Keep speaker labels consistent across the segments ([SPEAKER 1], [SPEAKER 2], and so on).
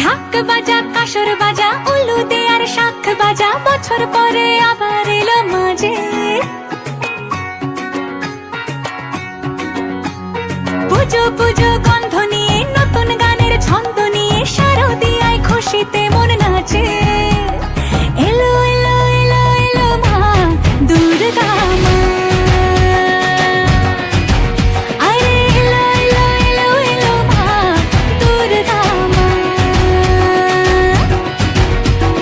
[SPEAKER 1] ঢাক বাজা কাসর বাজা উলু দে আর শাখ বাজা, বছর পরে আবার এলো মাঝে। পুজো পুজো গন্ধ নিয়ে নতুন গানের ছন্দ নিয়ে শারদিয়ায় খুশিতে মন নাচে। এলো এলো এলো এলো মা দুর্গা মা, আরে এলো এলো এলো এলো মা দুর্গা মা।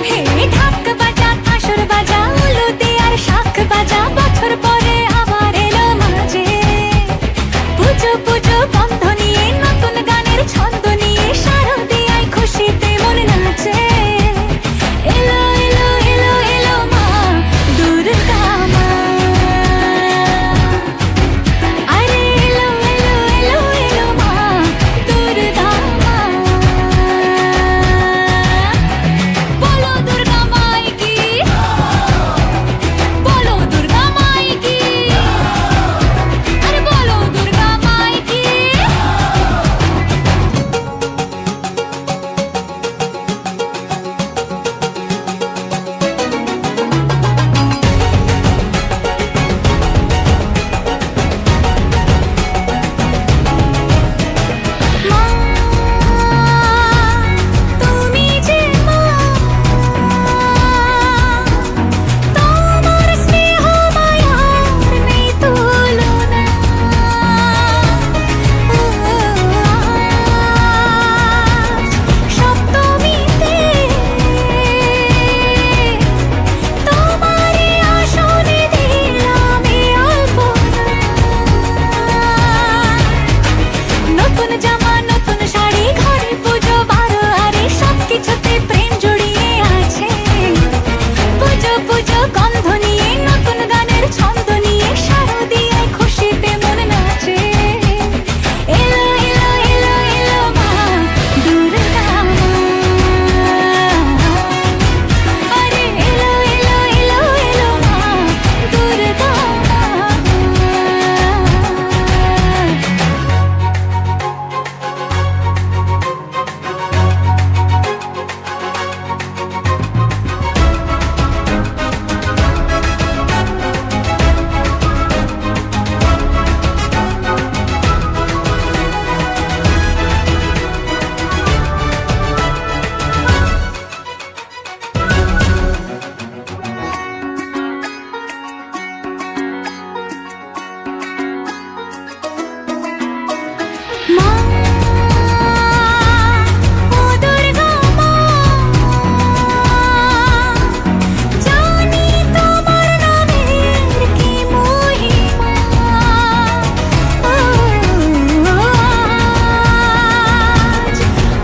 [SPEAKER 1] হে ঢাক বাজা কাসর বাজা উলু দে আর শাখ বাজা, বছর পরে আবার এলো মাঝে। পুজো পুজো গন্ধ নিয়ে নতুন গানের ছন্দ নিয়ে শারদিয়ায় খুশিতে মন নাচে। এলো এলো এলো এলো মা দুর্গা মা, আরে এলো এলো এলো এলো মা দুর্গা মা। বলো দুর্গা মাই কি, বলো দুর্গা মাই কি, আরে বলো দুর্গা মাই কি। মা তুমি যে মা, তোমার স্নেহ মায়ার নেই তুলনা। সপ্তমীতে তোমারই আসনে দিলাম এই অল্পনা। নতুন জামা নতুন শাড়ি ঘরে পুজো বারো আরে সবকিছুতে প্রেম জড়িয়ে আছে। পুজো পুজো গন্ধ নিয়ে নতুন গানের ছন্দ নিয়ে শারদিয়ায় খুশিতে মন নাচে। এলো এলো এলো এলো মা দুর্গা মা, আরে এলো এলো এলো এলো মা দুর্গা মা। মা ও দুর্গা মা, জানি তোমার নামের কি মহিমা। আজ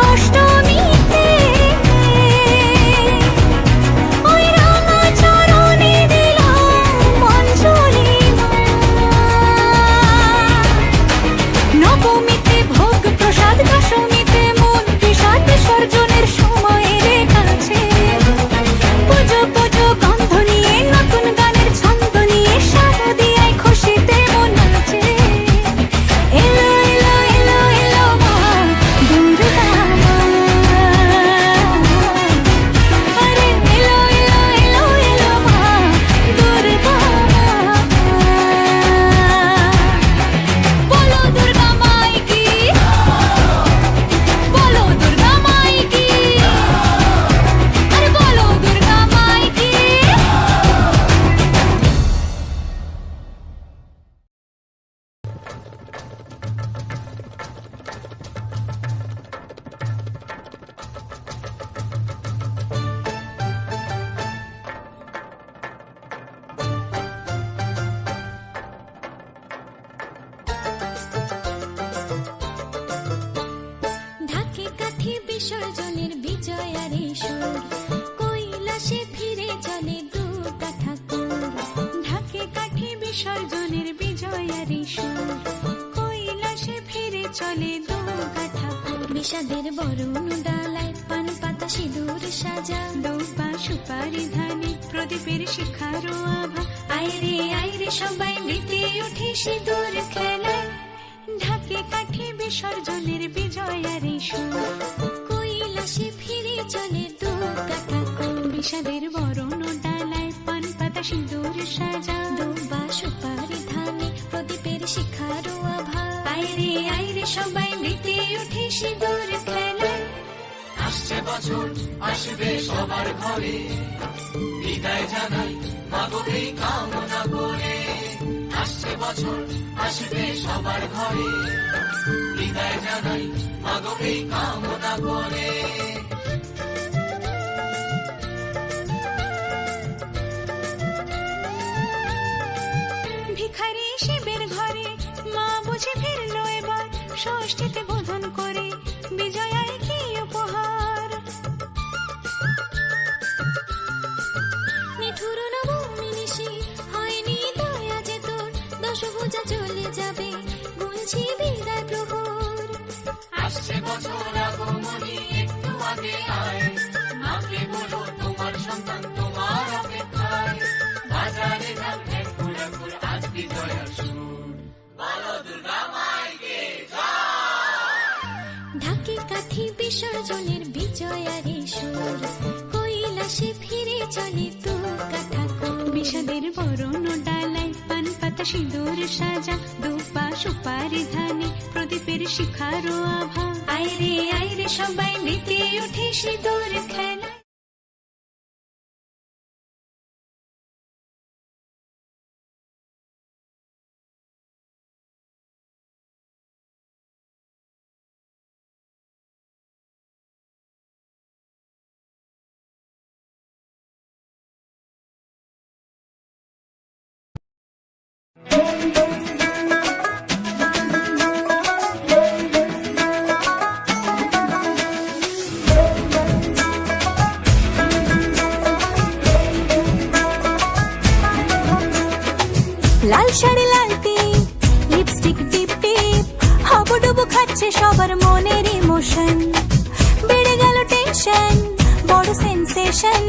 [SPEAKER 1] অষ্টমীতে ওই রাঙা চরণে দিলাম অঞ্জলি মা। নবমীতে ভোগ প্রসাদ, দশমীতে মন বিষাদ, বিসর্জনের সময় এলে কাছে। পুজো পুজো গন্ধ নিয়ে নতুন গানের ছন্দ নিয়ে শারদিয়ায় খুশিতে মন নাচে। এলো এলো এলো এলো মা দুর্গা মা, আরে এলো এলো এলো এলো মা দুর্গা মা। বলো দুর্গা মাই কি, বলো দুর্গা মাই কি, আরে বলো দুর্গা মাই কি। ঢাকে কাঠি বিসর্জনের বিজয়ারে সুর, কৈলাসে ফিরে চলে দুর্গা ঠাকুর। ঢাকে কাঠি বিসর্জনের বিজয়ারে সুর, কৈলাসে ফিরে চলে দুর্গা ঠাকুর। বিষাদের বরণ ডালায় পান পাতা সিঁদুর সাজা, দৌপা সুপারি ধানে প্রদীপের শিখারো আভা। আইরে সবাই মেতে উঠে সিঁদুর খেলায়। ঢাকে কাঠি বিসর্জনের বিজয়ারে সুর, কৈলাসে ফিরে চলে দু কাঠা কোল বিষাদের বরণ ডালায় পান পাতা সিঁদুর সাজা দুবা সুপারি ধানে প্রদীপের শিখারো আভা আইরে আইরে সবাই মেতে উঠে সিঁদুর খেলায়
[SPEAKER 2] আসছে বছর আসবে সবার ঘরে বিদায় জানাই মাগো এই কামনা করে আসছে বছর আসবে সবার ঘরে বিদায় জানাই মাগো এই কামনা করে
[SPEAKER 1] ভিখারি শিবের ঘরে মা বুঝে ফিরলো এবার ষষ্ঠীতে বোধন করে বিজয়ায় কি উপহার নিঠুর নবমী নিশি হয়নি দয়া যে তোর দশভুজা চলে যাবে গুনছি বিদায় প্রহর
[SPEAKER 2] আসছে বছর আগমনী একটু আগে আয় মাকে বলো তোমার সন্তান তোমার অপেক্ষায় বাজারে যান ঠাকুর আজ বিজয়ার সুর বলো দুর্গা মাইকে
[SPEAKER 1] ঢাকি কাঠি বিসর্জনের বিজয়ারে সুর কৈলাসে ফিরে চলে তু কাঠা কোল বিষাদের বরণ ডালায় পান পাতা সিঁদুর সাজা দুপা সুপারি ধানে প্রদীপের শিখারো আভা আইরে আইরে সবাই মেতে উঠে সিঁদুর খেলায় লাল শাড়ি লাল টিপ লিপস্টিক টিপ টিপ হাবুডুবু খাচ্ছে সবার মনের ইমোশন বেড়ে গেল টেনশন বড় সেন্সেশন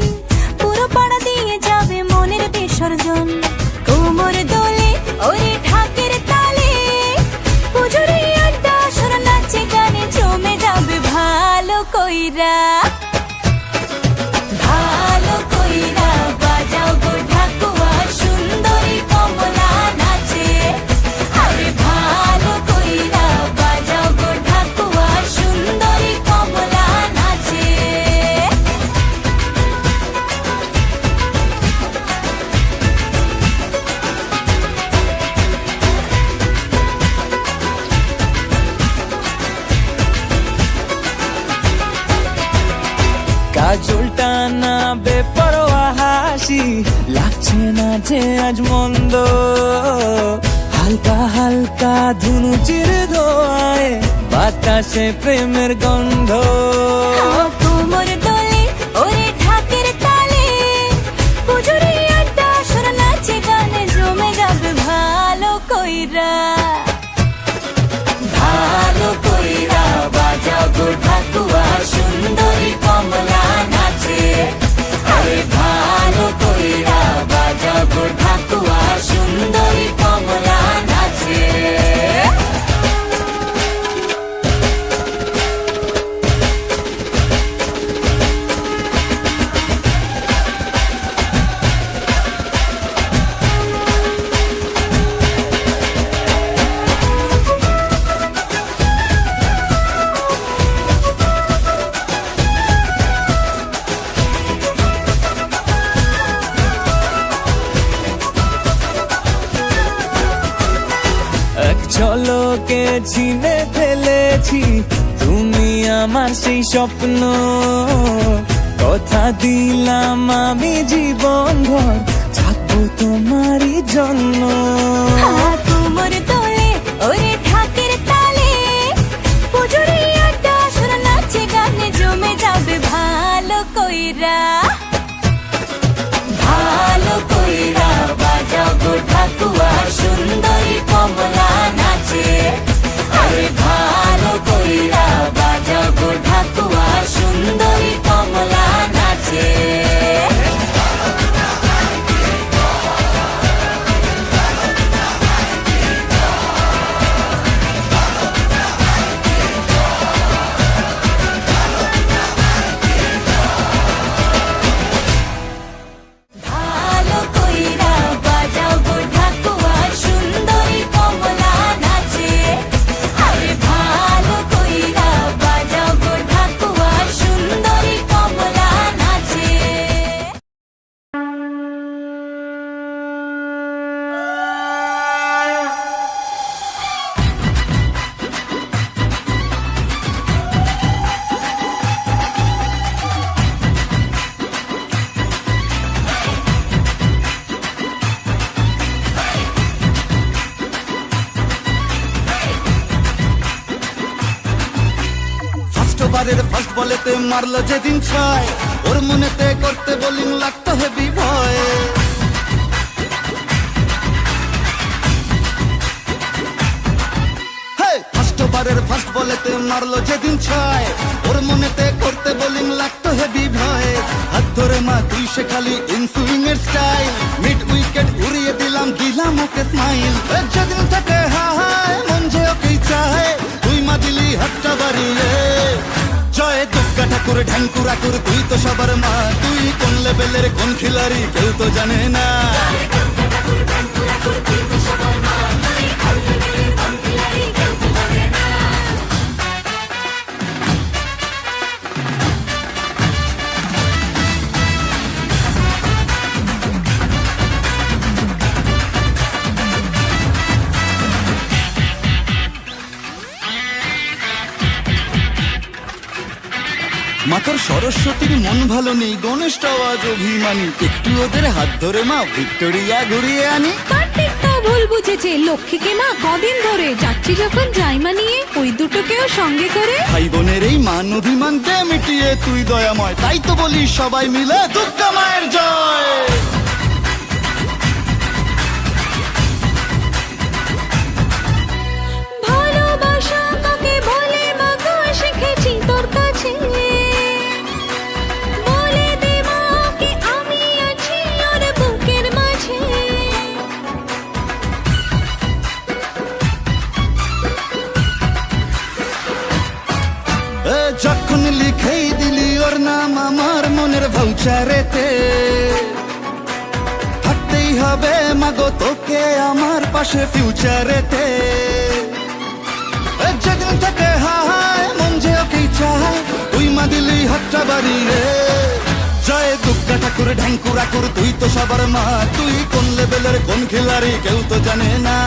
[SPEAKER 1] পুরো পাড়া দিয়ে যাবে মনের বিসর্জন কোমর দোলে ওরে ঢাকের তালে পুজোরে আড্ডা সুর নাচে গানে জমে যাবে ভালো কইরা ভালো কইরা বাজাও গো ঢাকুয়া সুন্দরী কমলা নাচে আরে ভালো কইরা বাজাও গো ঢাকুয়া সুন্দরী কমলা নাচে
[SPEAKER 3] কাজলটা না বেপরোয়া হাসি লাগছে না যে আজ মন্দ হালকা হালকা ধুনুচির ধোয়ায় বাতাসে প্রেমের গন্ধ
[SPEAKER 1] কোমর দোলে ওরে ঢাকের তালে পুজোরে আড্ডা সুর নাচে গানে জমে যাবে ভালো কইরা ভালো কইরা বাজাও গো ঢাকুয়া সুন্দরী কমলা নাচে আরে ভালো কইরা বাজাও গো ঢাকুয়া সুন্দরী কমলা নাচে
[SPEAKER 3] এক ঝলকে চিনে ফেলেছি তুমি আমার সেই স্বপ্ন কথা দিলাম আমি জীবন ভর থাকবো তোমারই জন্য
[SPEAKER 1] কোমর দোলে ওরে ঢাকের তালে পুজোরে আড্ডা সুর নাচে গানে জমে যাবে ভালো কইরা ভালো কইরা বাজাও গো ঢাকুয়া সুন্দরী কমলা নাচে আরে ভালো কইরা বাজাও গো ঢাকুয়া সুন্দরী কমলা নাচে
[SPEAKER 4] বলেতে মারলো যেদিন ছয়, ওর মনেতে করতে বোলিং লাগতো হেভি ভয়। ফার্স্ট ওভারের ফার্স্ট বলেতে মারলো যেদিন ছয়, ওর মনেতে করতে বোলিং লাগতো হেভি ভয়। হাত ধরে মা তুই সে খালি ইনসুইং এর স্টাইল, মিড উইকেট উড়িয়ে দিলাম ওকে স্মাইল। যেদিন থেকে হায় মন যে ওকেই চায়, তুই মা দিলি হাতটা বাড়িয়ে। জয় দুর্গা ঠাকুর ঢ্যাঙ্কুর আকুর তুই তো সবার মা, তুই কোন লেভেলের কোন খিলাড়ি কেউ তো জানে না। মাতর সরস্বতীর মন ভালো নেই, গণেশটাও আজ অভিমানী, একটু ওদের হাত ধরে মা ভিক্টোরিয়া ঘুরিয়ে আনি।
[SPEAKER 1] কার্তিক তো ভুল বুঝেছে, লক্ষ্মীকে মা কদিন ধরে যাচ্ছি যখন জাইমা নিয়ে, ওই দুটোকেও সঙ্গে করে।
[SPEAKER 4] ভাই বোনের এই মান অভিমানকে মিটিয়ে তুই দয়াময়, তাই তো বলি সবাই মিলে দুর্গা মায়ের জয়।
[SPEAKER 1] ভালোবাসা কাকে বলে মা গো শিখেছি তোর কাছে, বলে দে মা কি আমি আছি ওর বুকের মাঝে।
[SPEAKER 4] যখন লিখেই দিলি ওর নাম আমার মনের ভাউচারেতে, থাকতেই হবে মাগো তোকে আমার পাশে ফিউচারেতে। যেদিন থেকে হায় মন যে ওকেই চায়, তুই মা দিলি হাতটা বাড়িয়ে। জয় দুর্গা ঠাকুর ঢ্যাঙ্কুর আকুর তুই তো সবার মা, তুই কোন লেভেলের কোন খিলাড়ি কেউ তো জানে না।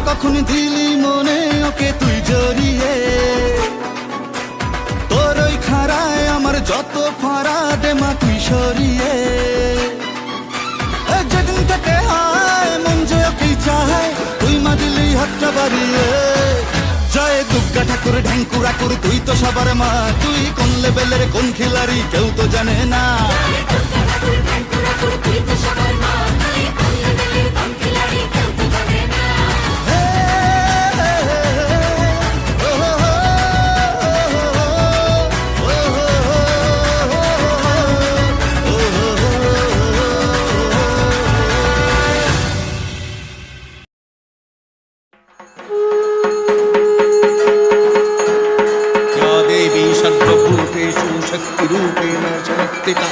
[SPEAKER 4] কখন দিলি মনে ওকে তুই জড়িয়ে, তোর ওই খাড়ায় আমার যত ফাড়া দে মা তুই সরিয়ে। যেদিন থেকে হায় মন যে ওকেই চায়, তুই মা দিলি হাতটা বাড়িয়ে। জয় দুর্গা ঠাকুর ঢ্যাঙ্কুর আকুর তুই তো সবার মা, তুই কোন লেভেলের কোন খিলাড়ি কেউ তো জানে না।
[SPEAKER 5] शक्तिरूपेण शक्तिता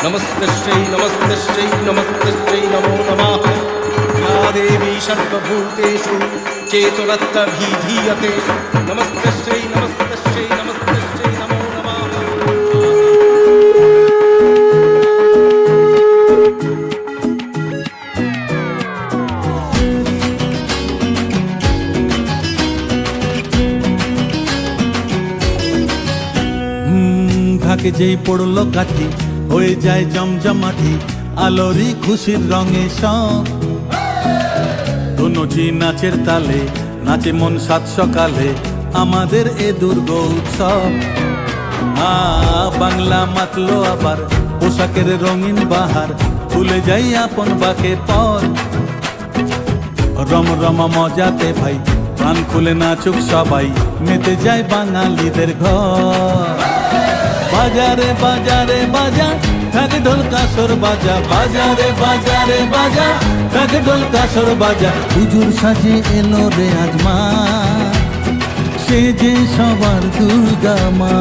[SPEAKER 5] नमस्तस्यै नमस्तस्यै नमस्तस्यै नमो नमः। या देवी सर्वभूतेषु चेतुरत्तभिधीयते नमस्तस्यै नमस्तस्यै नमस्तस्यै नमो नमः।
[SPEAKER 6] ঢাকে যেই পড়লো কাঠি হয়ে যায় জমজমাটি, আলোরি খুশির রঙে সব ধনুচি নাচের তালে নাচে মন সাত সকালে আমাদের এ দুর্গ উৎসব। বাংলা মাতলো আবার পোশাকের রঙিন বাহার, ভুলে যাই আপন বাকের পর রমরমা মজাতে ভাই প্রাণ খুলে নাচুক সবাই, মেতে যায় বাঙালিদের ঘর। বাজারে বাজারে বাজা, থাকে ঢোল কাসর বাজা, বাজারে বাজারে বাজা, থাকে ঢোল কাসর বাজা। হুজুর সাজে এলো রে আজ মা, সে যে সবার দুর্গা মা।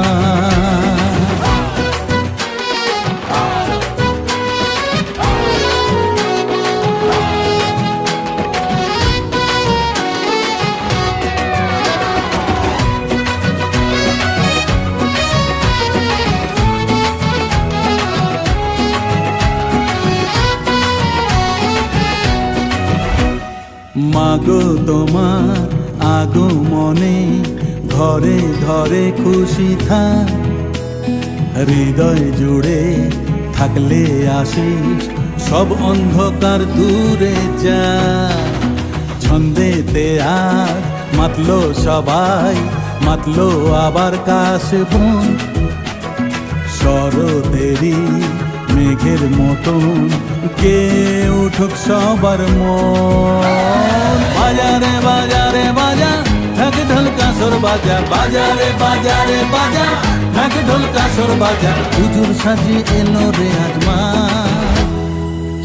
[SPEAKER 6] মাগো তোমার আগমনে ঘরে ঘরে খুশি থাক, হৃদয় জুড়ে থাকলে আশিস সব অন্ধকার দূরে যা। ছন্দেতে আর মাতলো সবাই, মাতলো আবার কাশ বন, শরতেরই মেঘের মতন কে উঠুক সবার মন। বাজারে বাজারে বাজা, থাকে ঢোল কাসর বাজা, বাজারে বাজারে বাজা, থাকে ঢোল কাসর বাজা। হুজুর সাজি এলো রে আজ মা,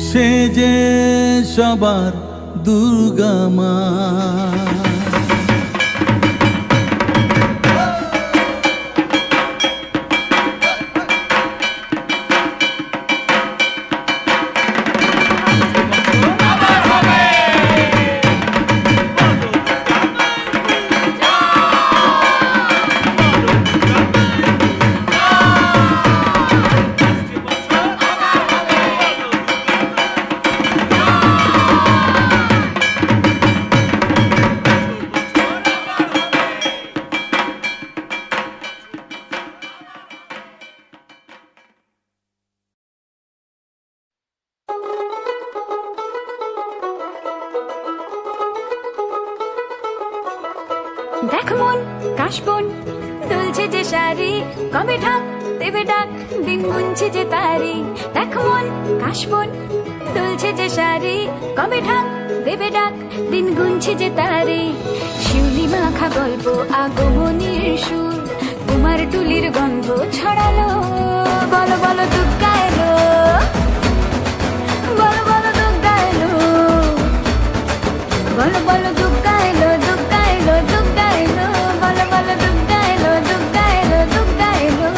[SPEAKER 6] সে যে সবার দুর্গা মা।
[SPEAKER 1] দেখ মন কাশবন দুলছে যে শাড়ি, কবে ঢাক দেবে ডাক দিন গুনছে যে তারি। দেখ মন কাশবন দুলছে যে শাড়ি, কবে ঢাক দেবে ডাক দিন গুনছে যে তারি। শিউলি মাখা গল্প আগমনীর সুর, কুমার টুলির গন্ধ ছড়ালো। বলো বলো দুর্গা এলো, বলো বলো দুর্গা এলো, বলো বলো দুর্গা এলো, দুর্গা এলো, দুর্গা এলো, বলো বলো দুর্গা এলো, দুর্গা এলো, দুর্গা এলো।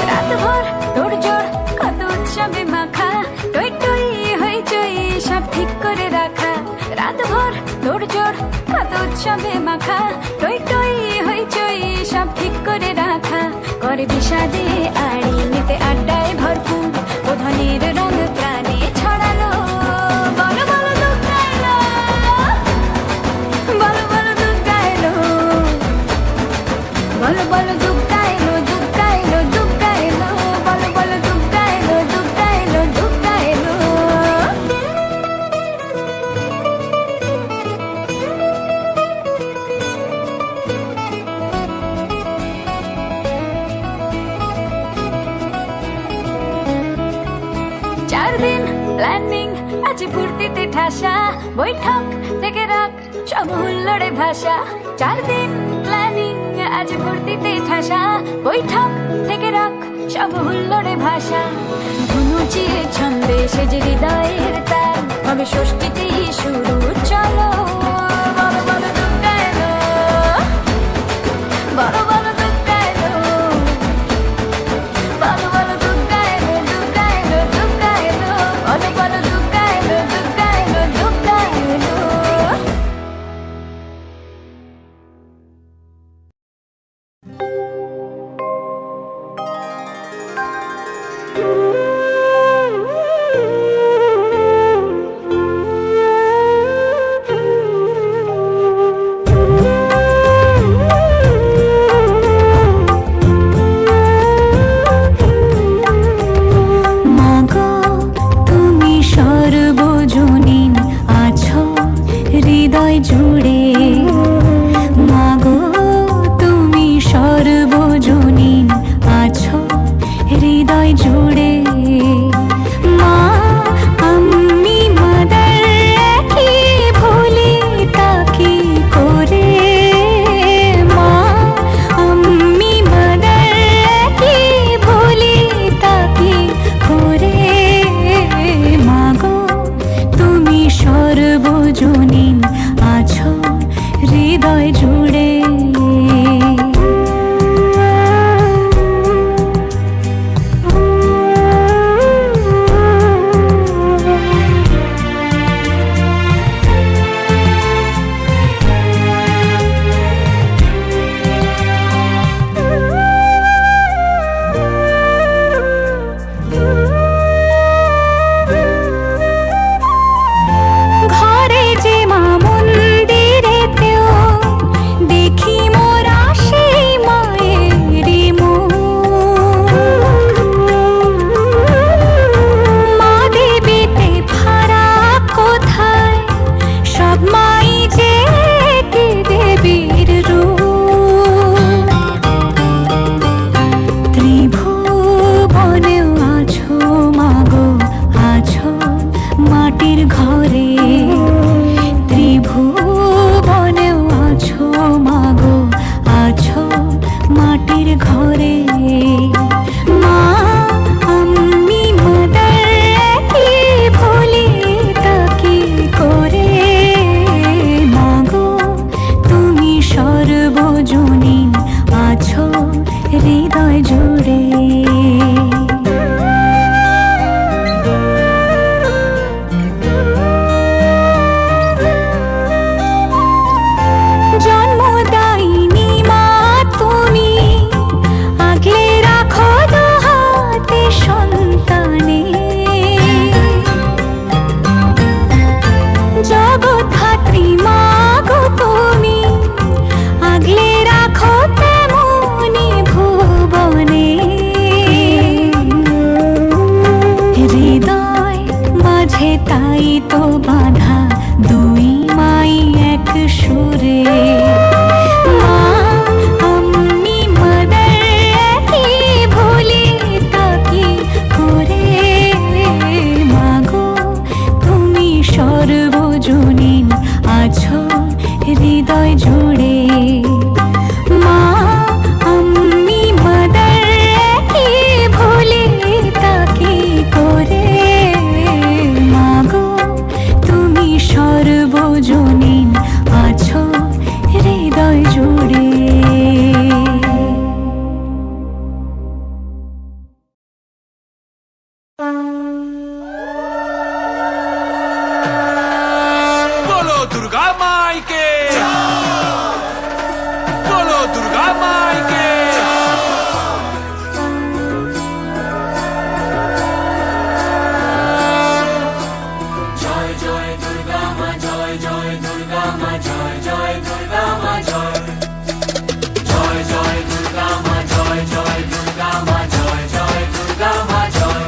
[SPEAKER 1] রাতভর তোড়জোড় কত উৎসবে মাখা, টই টই হইচই সব ঠিক করে রাখা। রাতভর তোড়জোড় কত উৎসবে মাখা, টই টই হইচই সব ঠিক করে রাখা। করে বিষাদে আড়ি নিতে আড্ডায় ভরপুর, প্রধানের রঙ প্রাণে ছড়ালো। বলো বলো দুর্গা এলো, বলো বলো দুর্গা এলো, বলো বলো দুর্গা এলো, দুর্গা এলো, দুর্গা এলো, বলো বলো দুর্গা এলো, দুর্গা এলো, দুর্গা এলো। চার দিন প্ল্যানিং আছে ফুর্তিতে ঠাসা, বৈঠক থেকে রাখ সব হুল্লোড়ে ভাষা। চার দিন প্ল্যানিং আছে ফুর্তিতে ঠাসা, বৈঠক থেকে রাখ সব হুল্লোড়ে ভাষা। ধুনুচিয়ে ছন্দে সেজে হৃদয়ের তার, হবে ষষ্ঠীতেই শুরু চলো। বলো বলো দুর্গা এলো, বলো বলো দুর্গা এলো, বলো বলো দুর্গা এলো, দুর্গা এলো, দুর্গা এলো, বলো বলো দুর্গা এলো, দুর্গা এলো, দুর্গা এলো। হৃদয় জুড়ে। জন্মদায়িনী মা তুমি, আগলে রাখো দুহাতে সন্তানে। জগৎধাত্রী মা গো তুমি, আগলে রাখো তেমনি ভুবনে। হৃদয় মাঝে তাই তো বাঁধা দুই মাই এক সুরে। মা আমি মাদার একই ভুলি তাকি করে। মাগো তুমি সর্বজনীন আছো হৃদয় জুড়ে। মা আমি মাদার একই ভুলি তাকি করে। মাগো তুমি সর্বজনীন আছো হৃদয় জুড়ে।
[SPEAKER 6] বলো দুর্গা মাইকে, বলো দুর্গা মাইকে।
[SPEAKER 2] জয় জয় দুর্গা মা, জয় জয় দুর্গা মা, জয় জয় দুর্গা মা, জয় জয় জয় দুর্গা মা, জয় জয় দুর্গা মা, জয় জয় দুর্গা মা, জয়।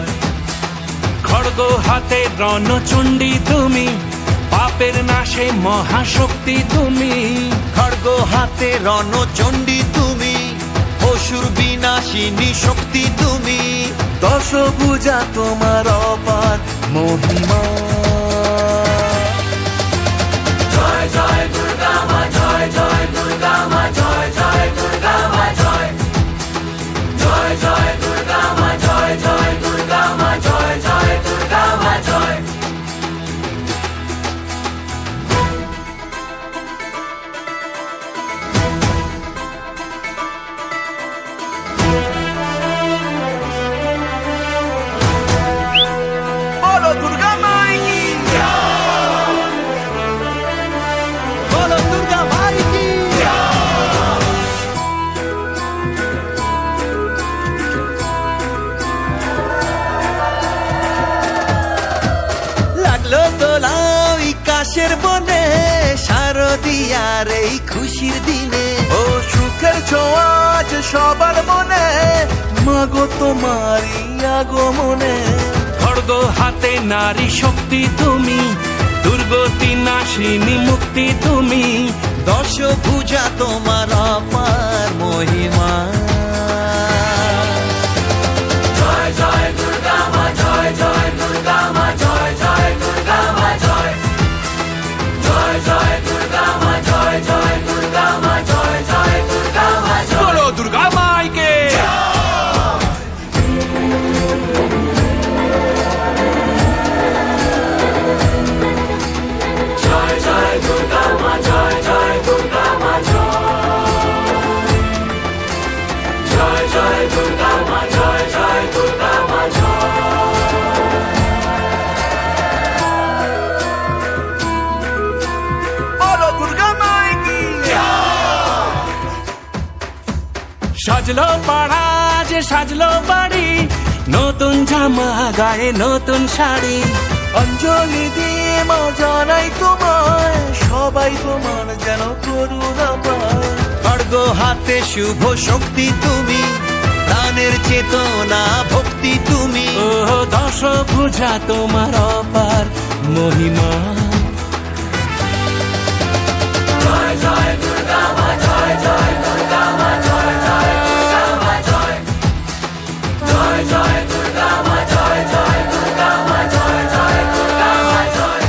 [SPEAKER 3] খড়গ হাতে রণচণ্ডী তুমি, পাপের নাশে মহাশক্তি তুমি।
[SPEAKER 7] খড়গ হাতে রণচণ্ডী তুমি, অসুর বিনাশিনী শক্তি তুমি।
[SPEAKER 3] দশভুজা তোমার অপার মহিমা।
[SPEAKER 2] জয় জয় দুর্গা মা, জয় জয় দুর্গা মা, জয় জয় দুর্গা মা, জয় জয় জয় দুর্গা মা, জয় জয় দুর্গা মা, জয় জয় দুর্গা মা, জয়।
[SPEAKER 3] বলো দুর্গা মাইকি, বলো দুর্গা মাইকি।
[SPEAKER 7] লাগলো দোলাই কাশের বনে, শারদিয়ার এই খুশির দিনে।
[SPEAKER 3] ও সুখের ছোঁয়া আজ সবার মনে, মাগো তোমারই আগমনে। খড়গ হাতে নারী শক্তি তুমি, দুর্গতি নাশিনী মুক্তি তুমি।
[SPEAKER 7] দশভুজা তোমার অপার মহিমা।
[SPEAKER 2] জয় জয় দুর্গা মা, জয় জয় দুর্গা মা, জয় জয় দুর্গা মা, জয় জয় জয় দুর্গা মা, জয় জয় দুর্গা মা, জয় জয় দুর্গা মা, জয়।
[SPEAKER 6] বলো দুর্গা মাইকে।
[SPEAKER 2] জয় জয় দুর্গা মা, জয় জয় দুর্গা মা, জয় জয় দুর্গা মা, জয় জয় দুর্গা মা,
[SPEAKER 3] বলো দুর্গা মাইকি। সাজলো পাড়া যে সাজলো বাড়ি, নতুন জামা গায়ে নতুন শাড়ি। অঞ্জলি দিয়ে মা জানাই তোমায়, সবাই তোমার যেন করুণা পায়।
[SPEAKER 7] খড়গ হাতে শুভ শক্তি তুমি, প্রাণের চেতনা ভক্তি তুমি।
[SPEAKER 3] ও দশভুজা তোমার অপার মহিমা।
[SPEAKER 2] জয় জয় দুর্গা মা, জয় জয় দুর্গা মা, জয় জয় দুর্গা মা, জয় জয় জয় দুর্গা মা, জয় জয় দুর্গা মা, জয় জয় দুর্গা মা, জয়।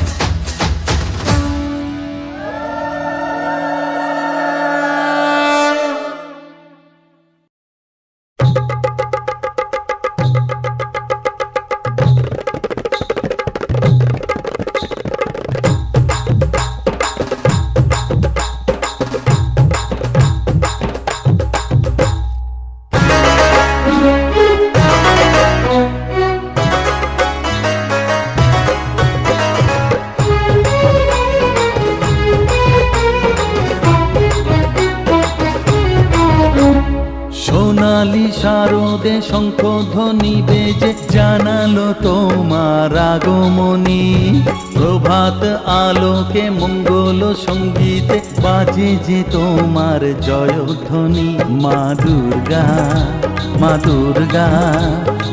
[SPEAKER 6] শারদে শঙ্খধ্বনি বেজে জানালো তোমার আগমনী। প্রভাত আলোকে মঙ্গল সঙ্গীতে বাজে যে তোমার জয়ধ্বনি। মা দুর্গা, মা দুর্গা,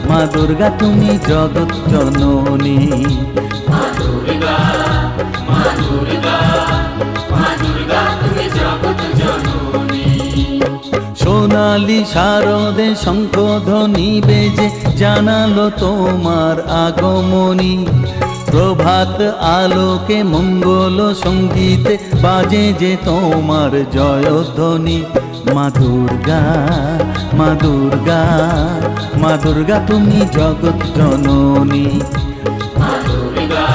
[SPEAKER 6] মা দুর্গা তুমি জগৎ জননী।
[SPEAKER 2] মা দুর্গা, মা দুর্গা, মা দুর্গা তুমি জগৎ জননী।
[SPEAKER 6] সোনালি শারদে শঙ্খধ্বনি বেজে জানালো তোমার আগমনী। প্রভাত আলোকে মঙ্গল সঙ্গীতে বাজে যে তোমার জয়ধ্বনি। মা দুর্গা, মা দুর্গা, মা দুর্গা তুমি জগৎ জননী।
[SPEAKER 2] মা দুর্গা,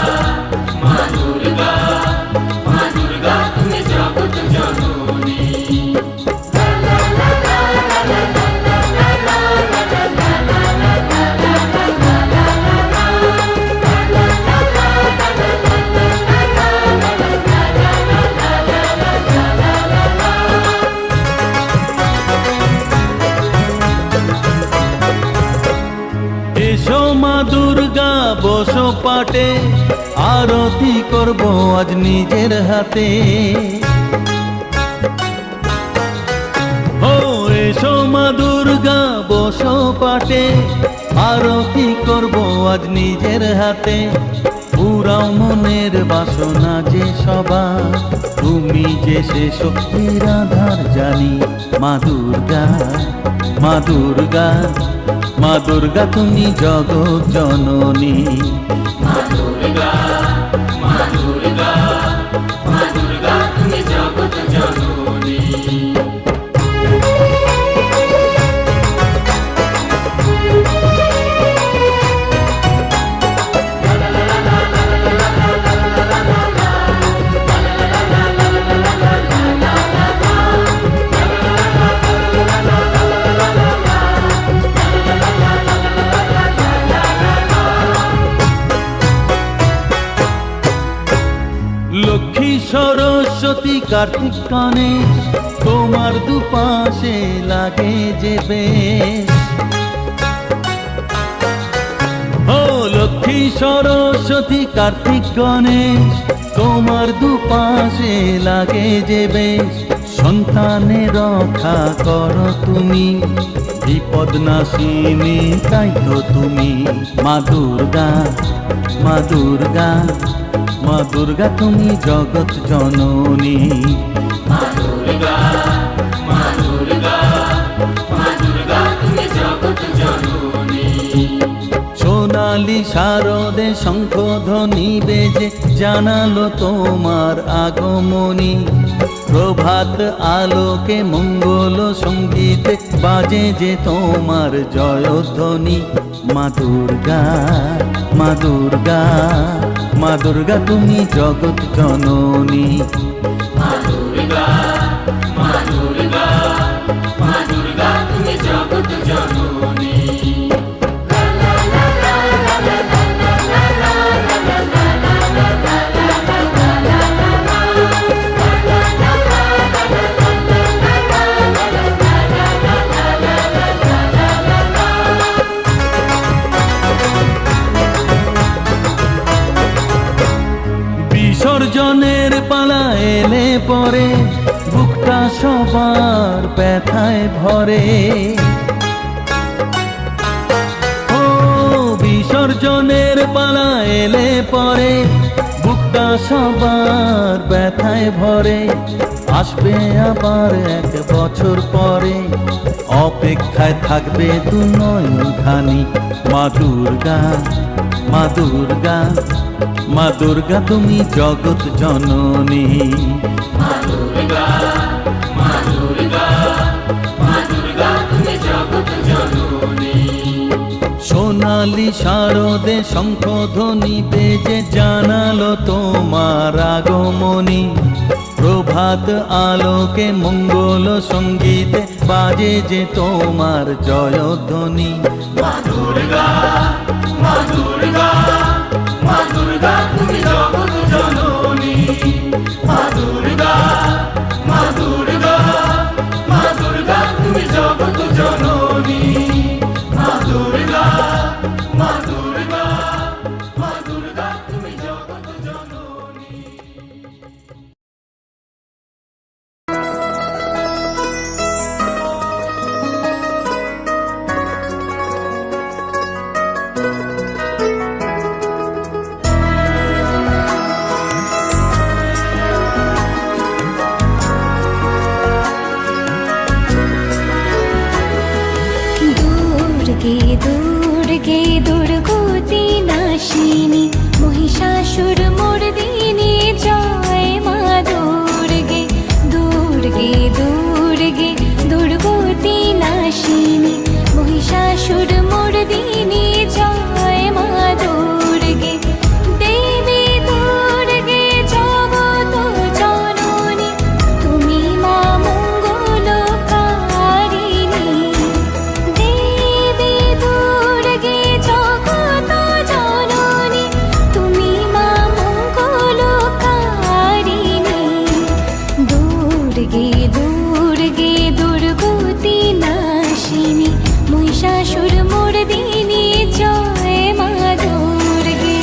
[SPEAKER 2] মা দুর্গা, মা দুর্গা তুমি জগৎ জননী।
[SPEAKER 6] এসো মা দুর্গা বসো পাটে, আরতি করব আজ নিজের হাতে। ও এসো মা দুর্গা বসো পাটে, আরতি করব আজ নিজের হাতে। পুরাও মনের বাসনা যে সবার, তুমি যে সে শক্তির আধার জানি। মা দুর্গা, মা দুর্গা, মা দুর্গা তুমি জগৎ জননী।
[SPEAKER 2] মা দুর্গা, মা দুর্গা, মা দুর্গা তুমি জগৎ জননী।
[SPEAKER 6] লক্ষ্মী সরস্বতী কার্তিক গণেশ, তোমার দুপাশে লাগে যে বেশ। ও লক্ষ্মী সরস্বতী কার্তিক গণেশ, তোমার দুপাশে লাগে যে বেশ। সন্তানের রক্ষা করো তুমি, বিপদ নাশিনী তাই তো তুমি। মা দুর্গা, মা দুর্গা, মা দুর্গা তুমি জগৎ জননী।
[SPEAKER 2] মা দুর্গা, মা দুর্গা, মা দুর্গা তুমি জগৎ জননী।
[SPEAKER 6] সোনালি শারদে শঙ্খধ্বনি বেজে জানালো তোমার আগমনী। প্রভাত আলোকে মঙ্গল সঙ্গীতে বাজে যে তোমার জয়ধ্বনি। মা দুর্গা, মা দুর্গা, মা দুর্গা তুমি জগৎ জননী।
[SPEAKER 2] মা দুর্গা, মা দুর্গা, মা দুর্গা তুমি জগৎ জননী।
[SPEAKER 6] বিসর্জনের পালা এলে পরে বুকটা সবার ব্যথায় ভরে। ও বিসর্জনের পালা এলে পরে বুকটা সবার ব্যথায় ভরে। আসবে আবার এক বছর পরে, অপেক্ষায় থাকবে দু নয়ন খানি। মা দুর্গা, মা দুর্গা, মা দুর্গা তুমি জগৎ জননী।
[SPEAKER 2] মা দুর্গা, মা দুর্গা, মা দুর্গা তুমি জগৎ জননী।
[SPEAKER 6] সোনালি শারদে শঙ্খধ্বনি বেজে জানালো তোমার আগমনী। প্রভাত আলোকে মঙ্গল সঙ্গীতে বাজে যে তোমার জয়ধ্বনি।
[SPEAKER 2] মা দুর্গা, মা দুর্গা, মা দুর্গা তুমি জগৎ জননী। মা দুর্গা, মা দুর্গা, মা দুর্গা তুমি জগৎ জননী।
[SPEAKER 1] দুর্গে দুর্গে দুর্গতি নাশিনী মহিষাসুর মর্দিনী জয় মা দুর্গে দুর্গে দুর্গে দুর্গতি নাশিনী মহিষাসুর মর্দিনী জয় মা দুর্গে দেবী দুর্গে জগত জননী তুমি মা মঙ্গলকারিণী দেবী দুর্গে জগত জননী তুমি মা মঙ্গলকারিণী দুর্গে দুর্গে দুর্গতি নাশিনী মহিষাসুর মর্দিনী জয় মা দুর্গে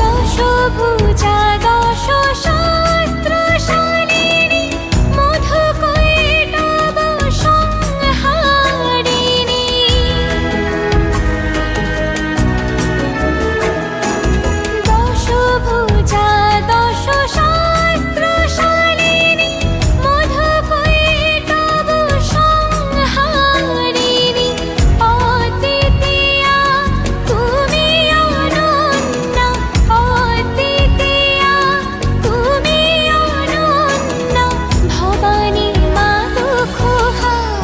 [SPEAKER 1] দশভুজা দশ শাস্ত্রশালিনী মধুকৈটব সংহারিণী দশভুজা দশ শাস্ত্রশালিনী মধুকৈটব সংহারিণী অদ্বিতীয়া তুমি অনন্যা অদ্বিতীয়া তুমি অনন্যা ভবানী মা দুঃখহারিণী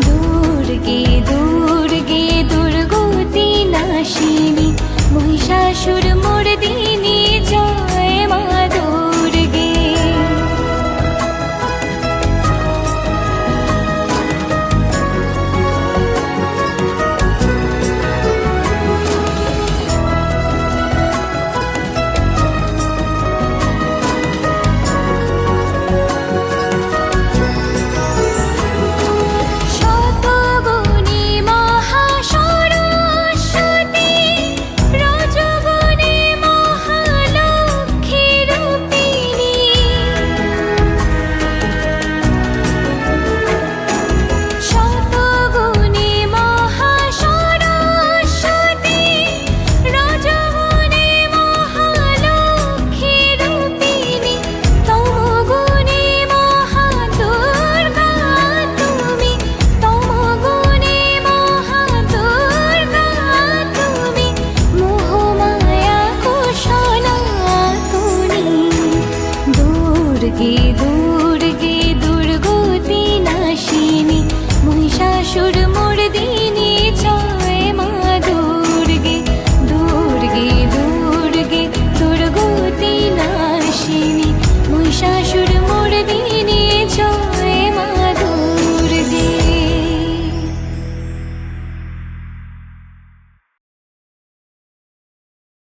[SPEAKER 1] দুর্গে দুর্গে দুর্গতি নাশিনী মহিষাসুর মর্দিনী জয় মা দুর্গে শতগুণী মহাসরস্বতী রজগুণী মহালক্ষ্মী রূপিণী শতগুণী মহাসরস্বতী রজগুণী মহালক্ষ্মী রূপিণী তমগুণী মহাদুর্গা তুমি তমগুণী মহাদুর্গা তুমি মোহমায়া কুশলাতুনী দুর্গে দুর্গে দুর্গতি নাশিনী মহিষাসুর মর্দিনী জয় মা দুর্গে দুর্গে দুর্গে দুর্গতি